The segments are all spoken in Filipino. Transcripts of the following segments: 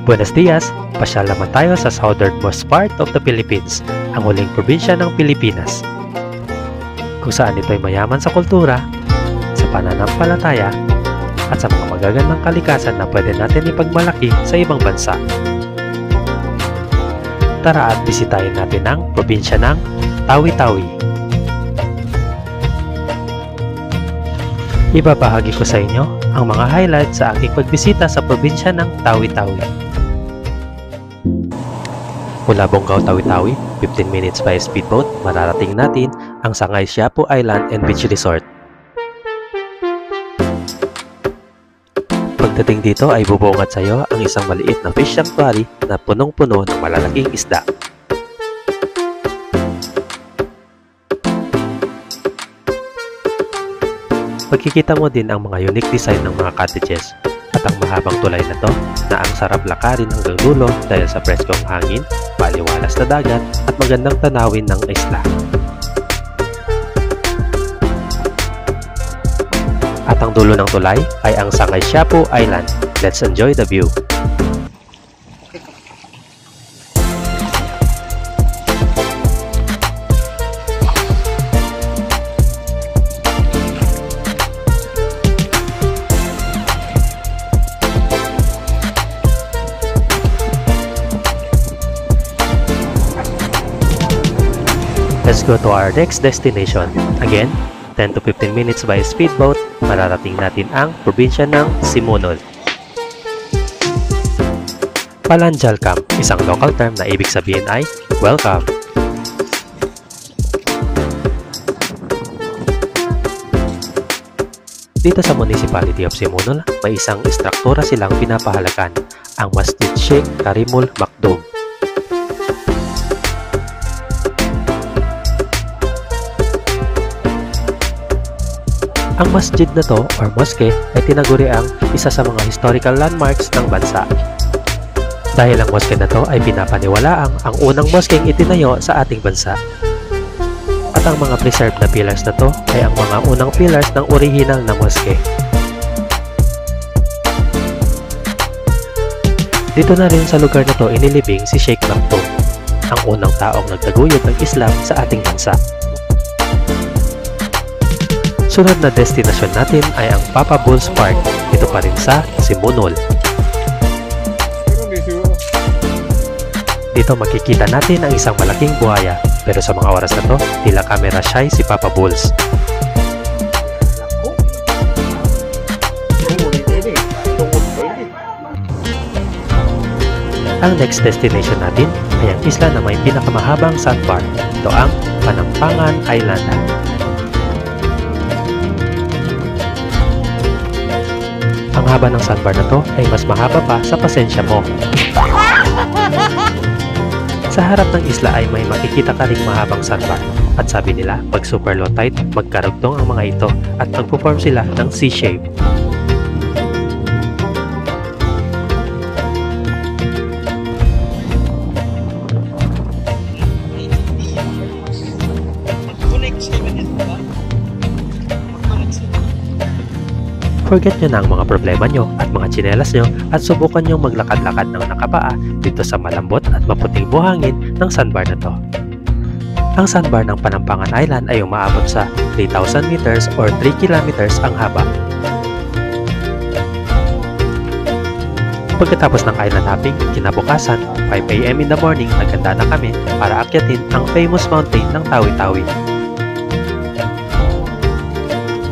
Buenos dias! Pasyal naman tayo sa southernmost part of the Philippines, ang huling probinsya ng Pilipinas. Kung saan ito ay mayaman sa kultura, sa pananampalataya, at sa mga magagandang kalikasan na pwede natin ipagmalaki sa ibang bansa. Tara at bisitahin natin ang probinsya ng Tawi-Tawi. Ibabahagi ko sa inyo ang mga highlights sa aking pagbisita sa probinsya ng Tawi-Tawi. Mula Bonggao, Tawi-Tawi, 15 minutes by speedboat, mararating natin ang Sangay Quiapo Island and Beach Resort. Pagdating dito ay bubungad sa iyo ang isang maliit na fish sanctuary na punong-puno ng malalaking isda. Pagkikita mo din ang mga unique design ng mga cottages at ang mahabang tulay na to na ang sarap lakarin hanggang dulo dahil sa preskong hangin, maliwalas na dagat at magandang tanawin ng isla. At ang dulo ng tulay ay ang Sangay Quiapo Island. Let's enjoy the view! Let's go to our next destination. Again, 10 to 15 minutes by speedboat, mararating natin ang probinsya ng Simunul. Palanjalkam, isang local term na ibig sabihin ay welcome. Dito sa Municipality of Simunul, may isang istruktura silang pinapahalagan, ang Masjid Sheikh Karimul Maktoum. Ang masjid na to or mosque ay tinaguri ang isa sa mga historical landmarks ng bansa. Dahil ang mosque na to ay pinapaniwalaang ang unang moskeng itinayo sa ating bansa. At ang mga preserved na pillars na to ay ang mga unang pillars ng original na mosque. Dito na rin sa lugar na to inilibing si Sheikh Maktoum, ang unang taong nagtaguyod ng Islam sa ating bansa. Sunod na destinasyon natin ay ang Papa Bulls Park, ito pa rin sa Simunul. Dito makikita natin ang isang malaking buhaya, pero sa mga oras na to, tila camera shy si Papa Bulls. Ang next destination natin ay ang isla na may pinakamahabang sandbar, ito ang Panampangan Island. Ang haba ng sandbar na to ay mas mahaba pa sa pasensya mo. Sa harap ng isla ay may makikita ka ring mahabang sandbar. At sabi nila, pag super low tide, magkarugtong ang mga ito at magpo-form sila ng C-shape. Forget nyo na ang mga problema nyo at mga tsinelas nyo at subukan nyo maglakad-lakad ng nakapaa dito sa malambot at maputing buhangin ng sandbar na to. Ang sandbar ng Panampangan Island ay umaabot sa 3,000 meters or 3 kilometers ang haba. Pagkatapos ng island hopping, kinabukasan, 5 AM in the morning, naganda na kami para akyatin ang famous mountain ng Tawi-Tawi.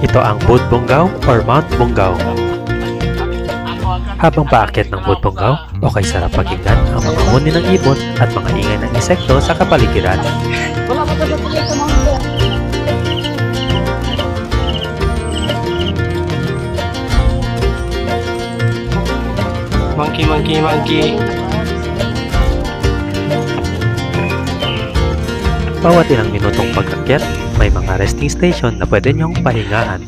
Ito ang Bud Bonggao or Mount Bonggao. Habang paakyat ng Bud Bonggao, okay sarap pakinggan ang mga huni ng ibon at mga ingay ng insekto sa kapaligiran. Monkey, monkey, monkey. Bawat ilang minutong pag-akyat, may mga resting station na pwede nyong pahingahan.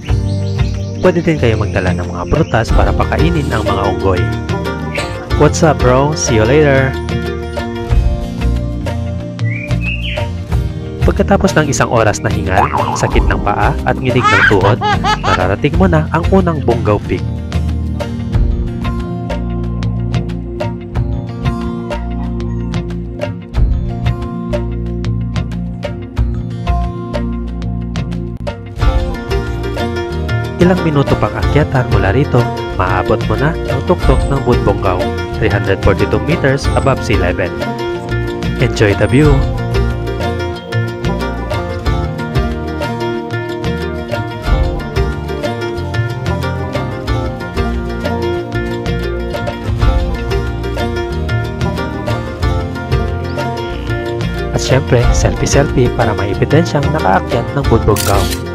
Pwede din kayo magdala ng mga prutas para pakainin ang mga unggoy. What's up bro? See you later! Pagkatapos ng isang oras na hingal, sakit ng paa at nginig ng tuhod, mararating mo na ang unang Bonggao Peak. Ilang minuto pang akyatan mula rito, maaabot mo na ang tuktok ng Bunbonggaw, 342 meters above sea level. Enjoy the view! At syempre, selfie-selfie para may ebidensyang nakaakyat ng Bunbonggaw.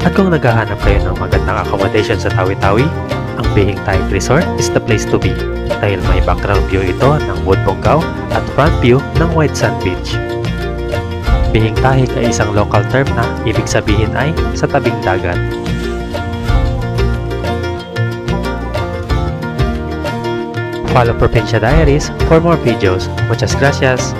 At kung naghahanap kayo ng magandang accommodation sa Tawi-Tawi, ang Bihing Taik Resort is the place to be dahil may background view ito ng Bunbonggaw at front view ng White Sand Beach. Bihing Tahik ay isang local term na ibig sabihin ay sa tabing dagat. Follow Provincia Diaries for more videos. Muchas gracias!